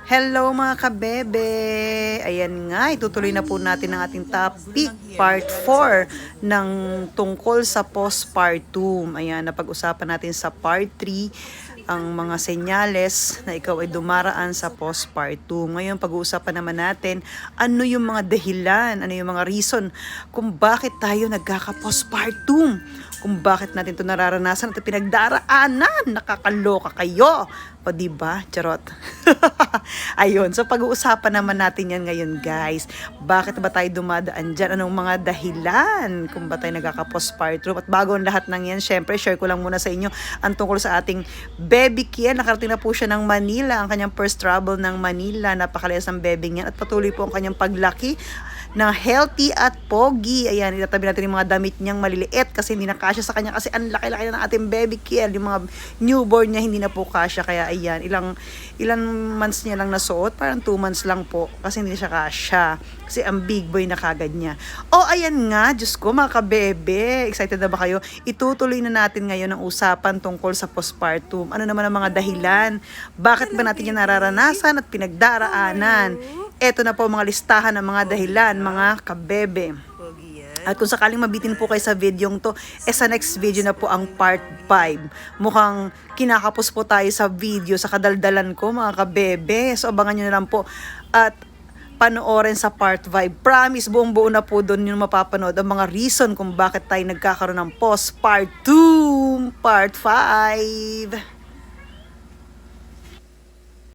Hello mga kabebe! Ayan nga, itutuloy na po natin ang ating topic, part 4 ng tungkol sa postpartum. Ayan, napag-usapan natin sa part 3 ang mga senyales na ikaw ay dumaraan sa postpartum. Ngayon, pag-uusapan naman natin ano yung mga dahilan, ano yung mga reason kung bakit tayo nagkaka-postpartum. Kung bakit natin ito nararanasan at pinagdaraanan. Nakakaloka kayo. O diba? Charot. Ayun, so pag-uusapan naman natin yan ngayon guys. Bakit ba tayo dumadaan dyan? Anong mga dahilan kung ba tayo nagkaka-postpartum? At bago ang lahat ng yan, syempre share ko lang muna sa inyo ang tungkol sa ating baby Kian. Nakarating na po siya ng Manila, ang kanyang first travel ng Manila. Napakalayas ng baby niyan at patuloy po ang kanyang paglaki na healthy at pogi. Ayan, itatabi natin yung mga damit niyang maliliit kasi hindi na kasya sa kanya kasi ang laki-laki na ng ating baby Kiel. Yung mga newborn niya hindi na po kasya. Kaya ayan, ilang months niya lang nasuot. Parang 2 months lang po kasi hindi siya kasya. Kasi ang big boy na kagad niya. Oh, ayan nga, Diyos ko mga kabebe. Excited na ba kayo? Itutuloy na natin ngayon ang usapan tungkol sa postpartum. Ano naman ang mga dahilan? Bakit ba natin yan nararanasan at pinagdaraanan? Eto na po mga listahan ng mga dahilan, mga kabebe. At kung sakaling mabitin po kayo sa videong to, sa next video na po ang part 5. Mukhang kinakapos po tayo sa video, sa kadaldalan ko mga kabebe. So abangan nyo na lang po at panoorin sa part 5. Promise, buong buo na po doon yung mapapanood ang mga reason kung bakit tayo nagkakaroon ng postpartum part 5.